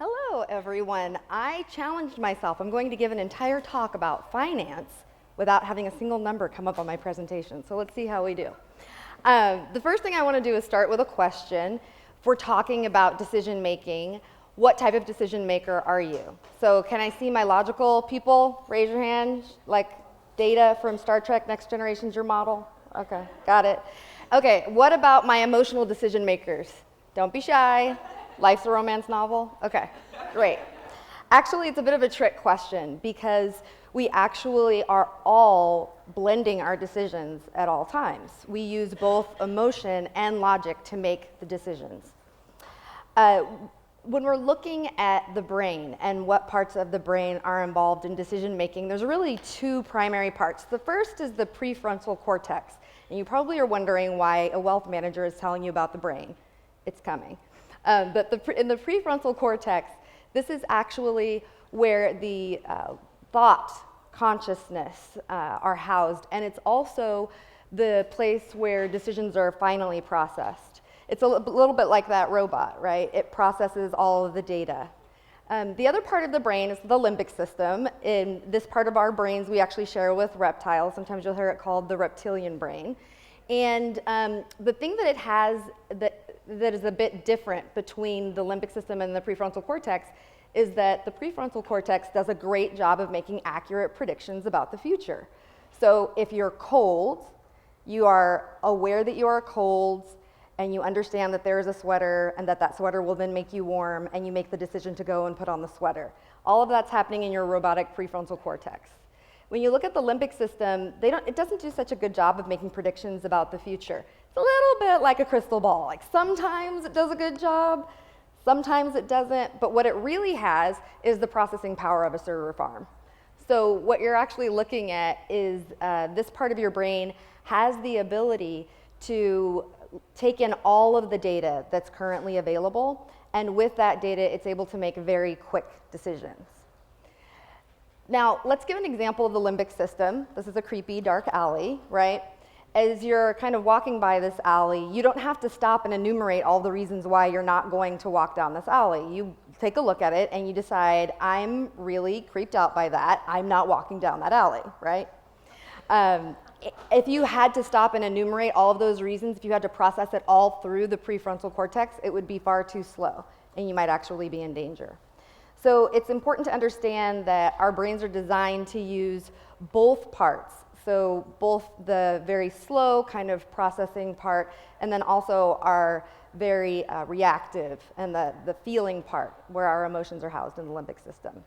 Hello, everyone. I challenged myself. I'm going to give an entire talk about finance without having a single number come up on my presentation. So let's see how we do. The first thing I want to do is start with a question. If we're talking about decision making, what type of decision maker are you? So can I see my logical people? Raise your hand. Like Data from Star Trek Next Generation's your model? Okay, got it. Okay, what about my emotional decision makers? Don't be shy. Life's a romance novel? Okay, great. Actually, it's a bit of a trick question because we actually are all blending our decisions at all times. We use both emotion and logic to make the decisions. When we're looking at the brain and what parts of the brain are involved in decision making, there's really two primary parts. The first is the prefrontal cortex. And you probably are wondering why a wealth manager is telling you about the brain. It's coming. But in the prefrontal cortex, this is actually where the thought, consciousness are housed, and it's also the place where decisions are finally processed. It's a little bit like that robot, right? It processes all of the data. The other part of the brain is the limbic system. In this part of our brains, we actually share with reptiles. Sometimes you'll hear it called the reptilian brain. And the thing that it has that is a bit different between the limbic system and the prefrontal cortex is that the prefrontal cortex does a great job of making accurate predictions about the future. So if you're cold, you are aware that you are cold, and you understand that there is a sweater and that sweater will then make you warm, and you make the decision to go and put on the sweater. All of that's happening in your robotic prefrontal cortex. When you look at the limbic system, it doesn't do such a good job of making predictions about the future. It's a little bit like a crystal ball. Like sometimes it does a good job, sometimes it doesn't, but what it really has is the processing power of a server farm. So what you're actually looking at is this part of your brain has the ability to take in all of the data that's currently available, and with that data, it's able to make very quick decisions. Now, let's give an example of the limbic system. This is a creepy, dark alley, right? As you're kind of walking by this alley, you don't have to stop and enumerate all the reasons why you're not going to walk down this alley. You take a look at it and you decide, I'm really creeped out by that. I'm not walking down that alley, right? If you had to stop and enumerate all of those reasons, if you had to process it all through the prefrontal cortex, it would be far too slow, and you might actually be in danger. So it's important to understand that our brains are designed to use both parts. So both the very slow kind of processing part, and then also our very reactive and the feeling part, where our emotions are housed in the limbic system.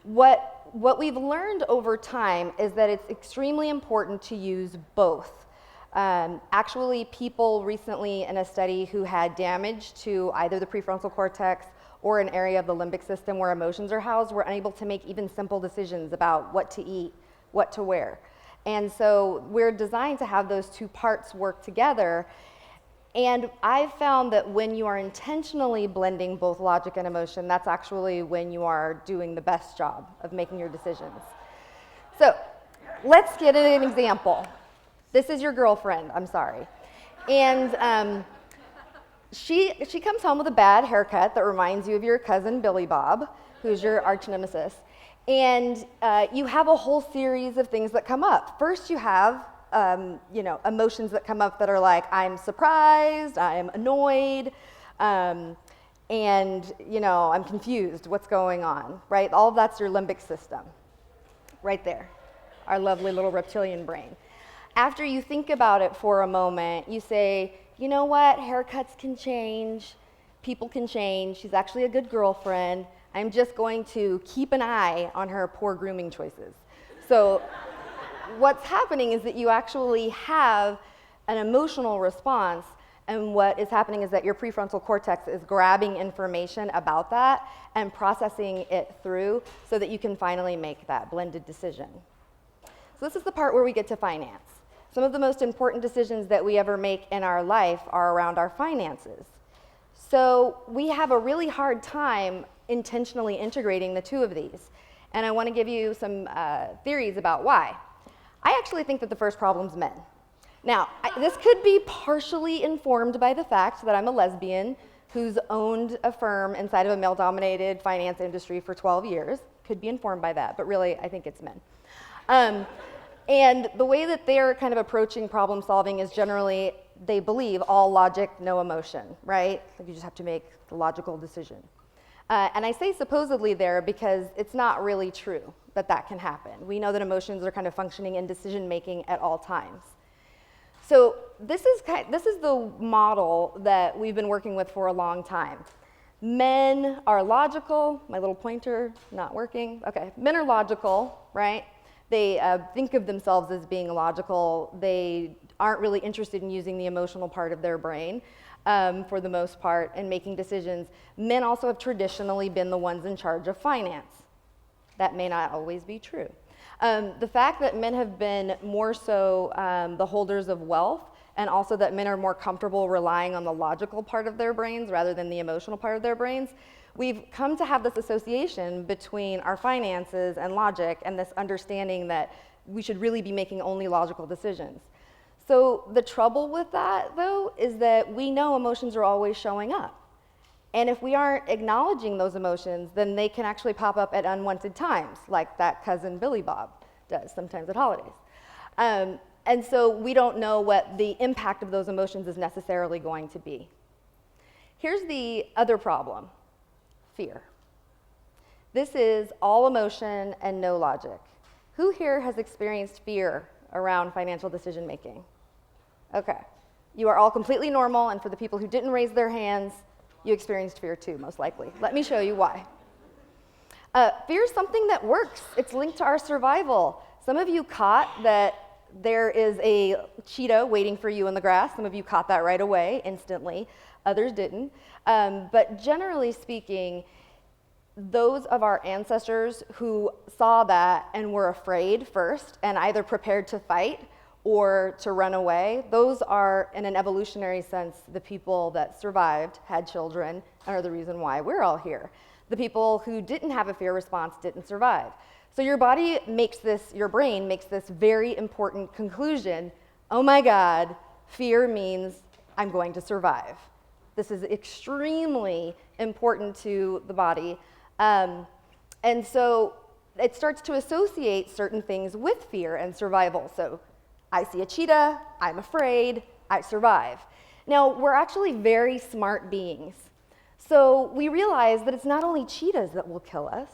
What we've learned over time is that it's extremely important to use both. Actually, people recently in a study who had damage to either the prefrontal cortex or an area of the limbic system where emotions are housed were unable to make even simple decisions about what to eat, what to wear. And so we're designed to have those two parts work together. And I've found that when you are intentionally blending both logic and emotion, that's actually when you are doing the best job of making your decisions. So let's get an example. This is your girlfriend, I'm sorry. And she comes home with a bad haircut that reminds you of your cousin Billy Bob, who's your arch nemesis. And you have a whole series of things that come up. First you have emotions that come up that are like, I'm surprised, I'm annoyed, and I'm confused, what's going on, right? All of that's your limbic system, right there, our lovely little reptilian brain. After you think about it for a moment, you say, you know what, haircuts can change, people can change, she's actually a good girlfriend, I'm just going to keep an eye on her poor grooming choices. So what's happening is that you actually have an emotional response, and what is happening is that your prefrontal cortex is grabbing information about that and processing it through so that you can finally make that blended decision. So this is the part where we get to finance. Some of the most important decisions that we ever make in our life are around our finances. So we have a really hard time intentionally integrating the two of these. And I want to give you some theories about why. I actually think that the first problem's men. Now, this could be partially informed by the fact that I'm a lesbian who's owned a firm inside of a male-dominated finance industry for 12 years. Could be informed by that, but really, I think it's men. And the way that they're kind of approaching problem solving is generally, they believe all logic, no emotion, right? Like you just have to make the logical decision. And I say supposedly there because it's not really true that that can happen. We know that emotions are kind of functioning in decision making at all times. So this is the model that we've been working with for a long time. Men are logical. My little pointer not working. Okay, men are logical, right? They think of themselves as being logical. They aren't really interested in using the emotional part of their brain for the most part and making decisions. Men also have traditionally been the ones in charge of finance. That may not always be true. The fact that men have been more so the holders of wealth, and also that men are more comfortable relying on the logical part of their brains rather than the emotional part of their brains, we've come to have this association between our finances and logic and this understanding that we should really be making only logical decisions. So the trouble with that, though, is that we know emotions are always showing up. And if we aren't acknowledging those emotions, then they can actually pop up at unwanted times, like that cousin Billy Bob does sometimes at holidays. And so we don't know what the impact of those emotions is necessarily going to be. Here's the other problem, fear. This is all emotion and no logic. Who here has experienced fear around financial decision making? Okay, you are all completely normal, and for the people who didn't raise their hands, you experienced fear too, most likely. Let me show you why. Fear is something that works. It's linked to our survival. Some of you caught that there is a cheetah waiting for you in the grass. Some of you caught that right away, instantly. Others didn't. But generally speaking, those of our ancestors who saw that and were afraid first and either prepared to fight or to run away, those are, in an evolutionary sense, the people that survived, had children, and are the reason why we're all here. The people who didn't have a fear response didn't survive. So your body makes this, your brain makes this very important conclusion: oh my God, fear means I'm going to survive. This is extremely important to the body. And so it starts to associate certain things with fear and survival. So I see a cheetah, I'm afraid, I survive. Now, we're actually very smart beings. So we realize that it's not only cheetahs that will kill us,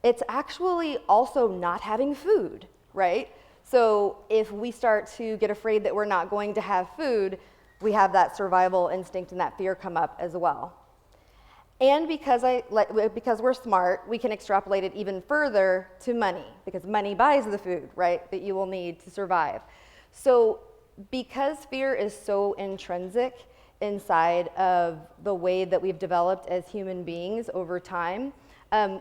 it's actually also not having food, right? So if we start to get afraid that we're not going to have food, we have that survival instinct and that fear come up as well. And because we're smart, we can extrapolate it even further to money, because money buys the food, right, that you will need to survive. So because fear is so intrinsic inside of the way that we've developed as human beings over time,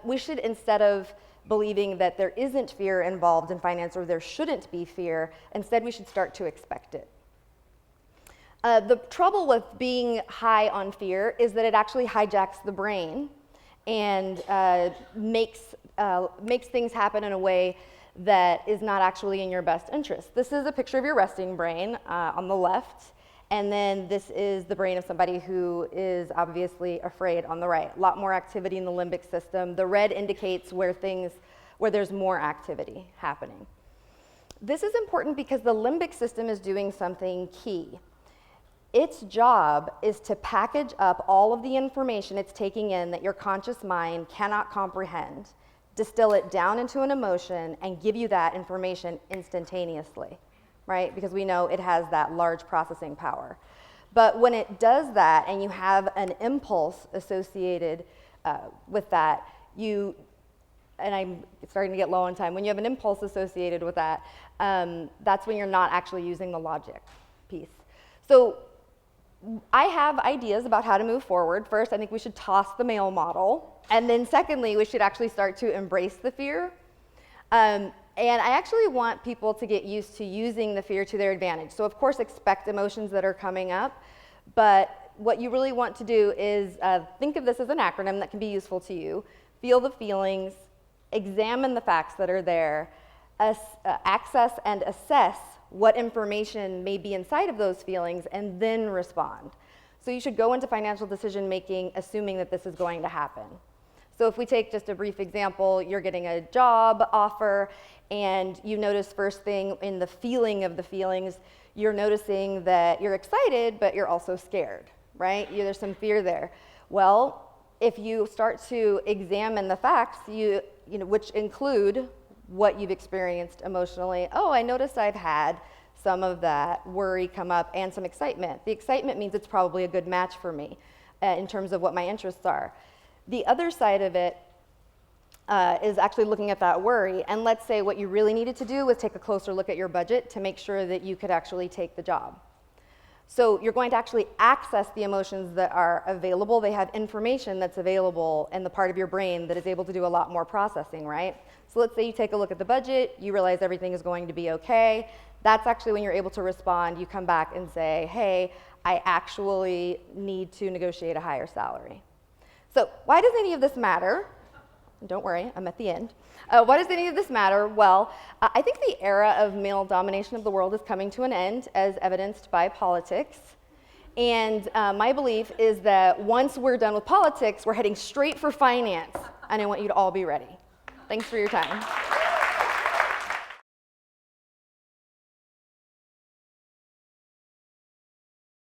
we should, instead of believing that there isn't fear involved in finance or there shouldn't be fear, instead we should start to expect it. The trouble with being high on fear is that it actually hijacks the brain and makes things happen in a way that is not actually in your best interest. This is a picture of your resting brain on the left, and then this is the brain of somebody who is obviously afraid on the right. A lot more activity in the limbic system. The red indicates where there's more activity happening. This is important because the limbic system is doing something key. Its job is to package up all of the information it's taking in that your conscious mind cannot comprehend, distill it down into an emotion, and give you that information instantaneously, right? Because we know it has that large processing power. But when it does that and you have an impulse associated with that, and I'm starting to get low on time, when you have an impulse associated with that, that's when you're not actually using the logic piece. So I have ideas about how to move forward. First, I think we should toss the male model. And then secondly, we should actually start to embrace the fear. And I actually want people to get used to using the fear to their advantage. So of course, expect emotions that are coming up. But what you really want to do is think of this as an acronym that can be useful to you. Feel the feelings, examine the facts that are there, access and assess what information may be inside of those feelings, and then respond. So you should go into financial decision making assuming that this is going to happen. So if we take just a brief example, you're getting a job offer and you notice first thing in the feeling of the feelings, you're noticing that you're excited, but you're also scared, right? There's some fear there. Well, if you start to examine the facts, which include what you've experienced emotionally, oh, I noticed I've had some of that worry come up and some excitement. The excitement means it's probably a good match for me in terms of what my interests are. The other side of it is actually looking at that worry. And let's say what you really needed to do was take a closer look at your budget to make sure that you could actually take the job. So you're going to actually access the emotions that are available. They have information that's available in the part of your brain that is able to do a lot more processing, right? So let's say you take a look at the budget, you realize everything is going to be okay. That's actually when you're able to respond. You come back and say, hey, I actually need to negotiate a higher salary. So why does any of this matter? Don't worry, I'm at the end. Why does any of this matter? Well, I think the era of male domination of the world is coming to an end, as evidenced by politics. And my belief is that once we're done with politics, we're heading straight for finance. And I want you to all be ready. Thanks for your time.